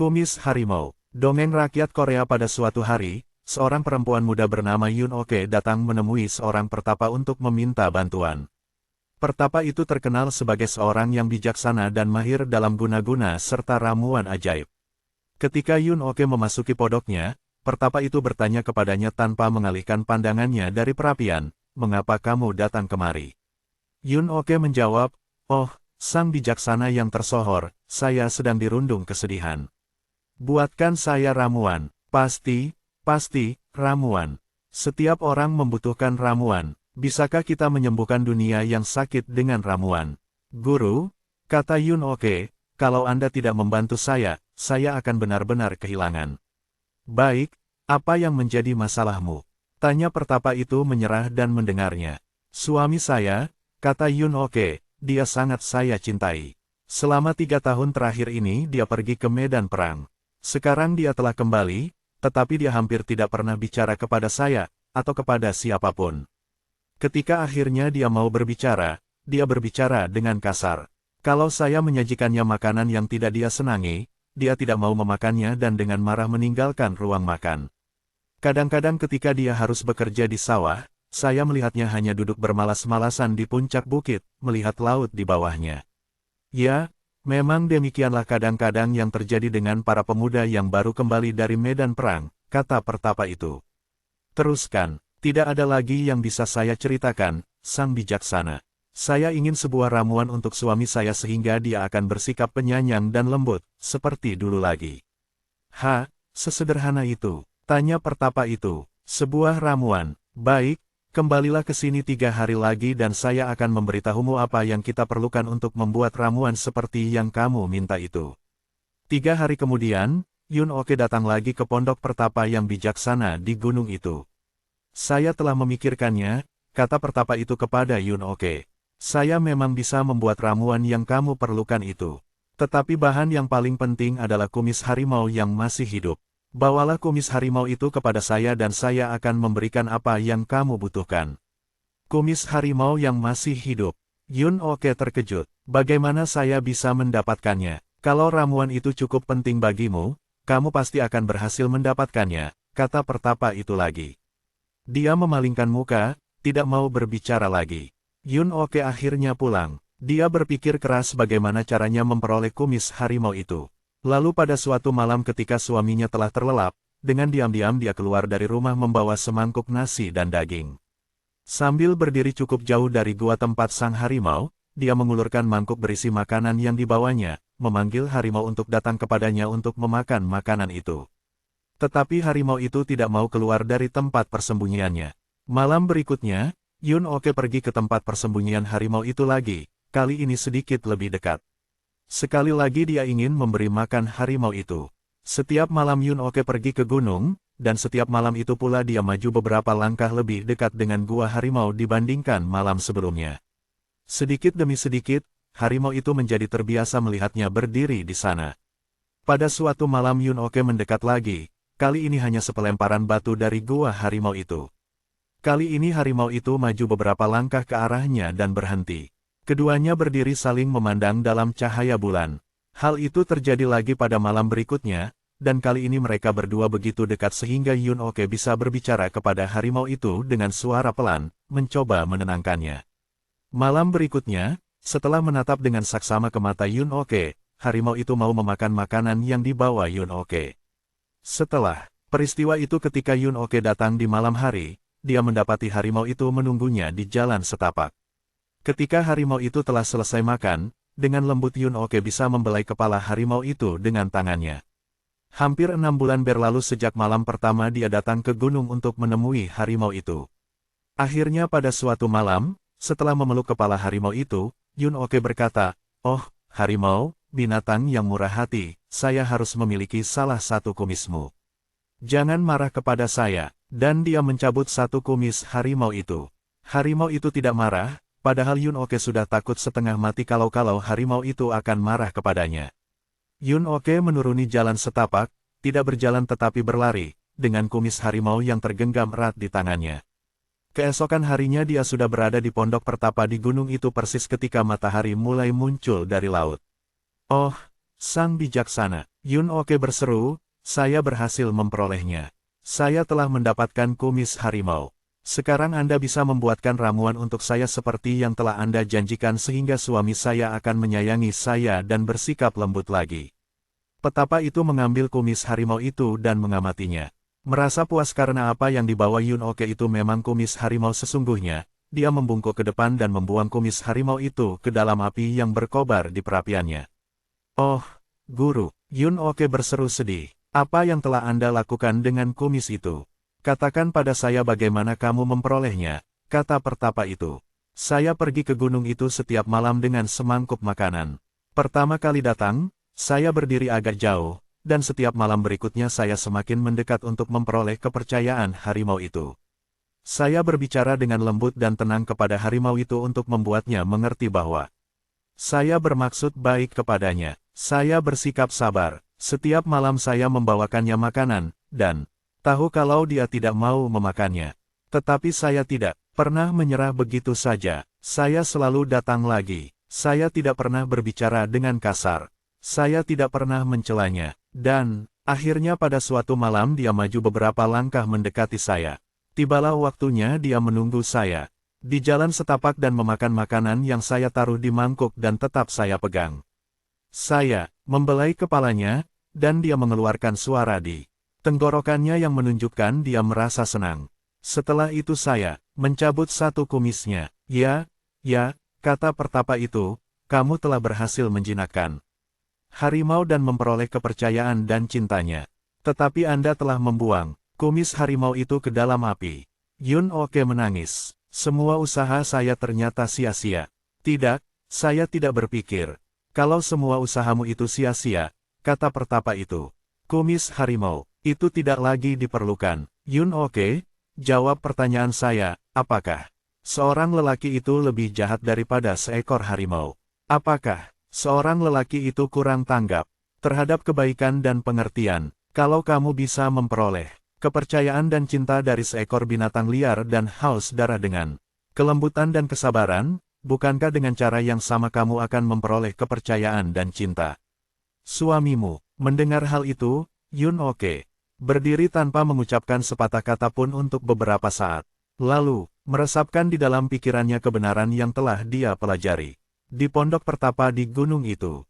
Kumis Harimau. Dongeng rakyat Korea. Pada suatu hari, seorang perempuan muda bernama Yoon Ok datang menemui seorang pertapa untuk meminta bantuan. Pertapa itu terkenal sebagai seorang yang bijaksana dan mahir dalam guna-guna serta ramuan ajaib. Ketika Yoon Ok memasuki podoknya, pertapa itu bertanya kepadanya tanpa mengalihkan pandangannya dari perapian, "Mengapa kamu datang kemari?" Yoon Ok menjawab, "Oh, sang bijaksana yang tersohor, saya sedang dirundung kesedihan. Buatkan saya ramuan." Pasti, ramuan. Setiap orang membutuhkan ramuan. Bisakah kita menyembuhkan dunia yang sakit dengan ramuan? Guru, kata Yoon Ok, kalau Anda tidak membantu saya akan benar-benar kehilangan. Baik, apa yang menjadi masalahmu? Tanya pertapa itu menyerah dan mendengarnya. Suami saya, kata Yoon Ok, dia sangat saya cintai. Selama 3 tahun terakhir ini dia pergi ke medan perang. Sekarang dia telah kembali, tetapi dia hampir tidak pernah bicara kepada saya, atau kepada siapapun. Ketika akhirnya dia mau berbicara, dia berbicara dengan kasar. Kalau saya menyajikannya makanan yang tidak dia senangi, dia tidak mau memakannya dan dengan marah meninggalkan ruang makan. Kadang-kadang ketika dia harus bekerja di sawah, saya melihatnya hanya duduk bermalas-malasan di puncak bukit, melihat laut di bawahnya. Ya, memang demikianlah kadang-kadang yang terjadi dengan para pemuda yang baru kembali dari medan perang, kata pertapa itu. Teruskan, tidak ada lagi yang bisa saya ceritakan, sang bijaksana. Saya ingin sebuah ramuan untuk suami saya sehingga dia akan bersikap penyayang dan lembut, seperti dulu lagi. Sesederhana itu, tanya pertapa itu. Sebuah ramuan, baik. Kembalilah ke sini 3 hari lagi dan saya akan memberitahumu apa yang kita perlukan untuk membuat ramuan seperti yang kamu minta itu. 3 hari kemudian, Yoon Ok datang lagi ke pondok pertapa yang bijaksana di gunung itu. Saya telah memikirkannya, kata pertapa itu kepada Yoon Ok. Saya memang bisa membuat ramuan yang kamu perlukan itu. Tetapi bahan yang paling penting adalah kumis harimau yang masih hidup. Bawalah kumis harimau itu kepada saya dan saya akan memberikan apa yang kamu butuhkan. Kumis harimau yang masih hidup. Yoon Ok terkejut. Bagaimana saya bisa mendapatkannya? Kalau ramuan itu cukup penting bagimu, kamu pasti akan berhasil mendapatkannya, kata pertapa itu lagi. Dia memalingkan muka, tidak mau berbicara lagi. Yoon Ok akhirnya pulang. Dia berpikir keras bagaimana caranya memperoleh kumis harimau itu. Lalu pada suatu malam ketika suaminya telah terlelap, dengan diam-diam dia keluar dari rumah membawa semangkuk nasi dan daging. Sambil berdiri cukup jauh dari gua tempat sang harimau, dia mengulurkan mangkuk berisi makanan yang dibawanya, memanggil harimau untuk datang kepadanya untuk memakan makanan itu. Tetapi harimau itu tidak mau keluar dari tempat persembunyiannya. Malam berikutnya, Yoon Ok pergi ke tempat persembunyian harimau itu lagi, kali ini sedikit lebih dekat. Sekali lagi dia ingin memberi makan harimau itu. Setiap malam Yoon Ok pergi ke gunung, dan setiap malam itu pula dia maju beberapa langkah lebih dekat dengan gua harimau dibandingkan malam sebelumnya. Sedikit demi sedikit, harimau itu menjadi terbiasa melihatnya berdiri di sana. Pada suatu malam Yoon Ok mendekat lagi, kali ini hanya sepelemparan batu dari gua harimau itu. Kali ini harimau itu maju beberapa langkah ke arahnya dan berhenti. Keduanya berdiri saling memandang dalam cahaya bulan. Hal itu terjadi lagi pada malam berikutnya, dan kali ini mereka berdua begitu dekat sehingga Yoon Ok bisa berbicara kepada harimau itu dengan suara pelan, mencoba menenangkannya. Malam berikutnya, setelah menatap dengan saksama ke mata Yoon Ok, harimau itu mau memakan makanan yang dibawa Yoon Ok. Setelah peristiwa itu ketika Yoon Ok datang di malam hari, dia mendapati harimau itu menunggunya di jalan setapak. Ketika harimau itu telah selesai makan, dengan lembut Yoon Ok bisa membelai kepala harimau itu dengan tangannya. Hampir 6 bulan berlalu sejak malam pertama dia datang ke gunung untuk menemui harimau itu. Akhirnya pada suatu malam, setelah memeluk kepala harimau itu, Yoon Ok berkata, "Oh, harimau, binatang yang murah hati, saya harus memiliki salah satu kumismu. Jangan marah kepada saya." Dan dia mencabut satu kumis harimau itu. Harimau itu tidak marah, padahal Yoon Ok sudah takut setengah mati kalau harimau itu akan marah kepadanya. Yoon Ok menuruni jalan setapak, tidak berjalan tetapi berlari, dengan kumis harimau yang tergenggam erat di tangannya. Keesokan harinya dia sudah berada di pondok pertapa di gunung itu persis ketika matahari mulai muncul dari laut. Oh, sang bijaksana, Yun Oke berseru, saya berhasil memperolehnya. Saya telah mendapatkan kumis harimau. Sekarang Anda bisa membuatkan ramuan untuk saya seperti yang telah Anda janjikan sehingga suami saya akan menyayangi saya dan bersikap lembut lagi. Petapa itu mengambil kumis harimau itu dan mengamatinya. Merasa puas karena apa yang dibawa Yun Oke itu memang kumis harimau sesungguhnya, dia membungkuk ke depan dan membuang kumis harimau itu ke dalam api yang berkobar di perapiannya. Oh, Guru, Yun Oke berseru sedih. Apa yang telah Anda lakukan dengan kumis itu? Katakan pada saya bagaimana kamu memperolehnya, kata pertapa itu. Saya pergi ke gunung itu setiap malam dengan semangkuk makanan. Pertama kali datang, saya berdiri agak jauh, dan setiap malam berikutnya saya semakin mendekat untuk memperoleh kepercayaan harimau itu. Saya berbicara dengan lembut dan tenang kepada harimau itu untuk membuatnya mengerti bahwa saya bermaksud baik kepadanya. Saya bersikap sabar. Setiap malam saya membawakannya makanan, dan tahu kalau dia tidak mau memakannya. Tetapi saya tidak pernah menyerah begitu saja. Saya selalu datang lagi. Saya tidak pernah berbicara dengan kasar. Saya tidak pernah mencelanya. Dan, akhirnya pada suatu malam dia maju beberapa langkah mendekati saya. Tibalah waktunya dia menunggu saya di jalan setapak dan memakan makanan yang saya taruh di mangkuk dan tetap saya pegang. Saya membelai kepalanya, dan dia mengeluarkan suara di tenggorokannya yang menunjukkan dia merasa senang. Setelah itu saya mencabut satu kumisnya. Ya, kata pertapa itu, kamu telah berhasil menjinakkan harimau dan memperoleh kepercayaan dan cintanya. Tetapi Anda telah membuang kumis harimau itu ke dalam api. Yun Oke menangis. Semua usaha saya ternyata sia-sia. Tidak, saya tidak berpikir kalau semua usahamu itu sia-sia, kata pertapa itu. Kumis harimau itu tidak lagi diperlukan. Yun Oke, jawab pertanyaan saya, apakah seorang lelaki itu lebih jahat daripada seekor harimau? Apakah seorang lelaki itu kurang tanggap terhadap kebaikan dan pengertian, kalau kamu bisa memperoleh kepercayaan dan cinta dari seekor binatang liar dan haus darah dengan kelembutan dan kesabaran, bukankah dengan cara yang sama kamu akan memperoleh kepercayaan dan cinta suamimu? Mendengar hal itu, Yun Oke berdiri tanpa mengucapkan sepatah kata pun untuk beberapa saat. Lalu, meresapkan di dalam pikirannya kebenaran yang telah dia pelajari di pondok pertapa di gunung itu.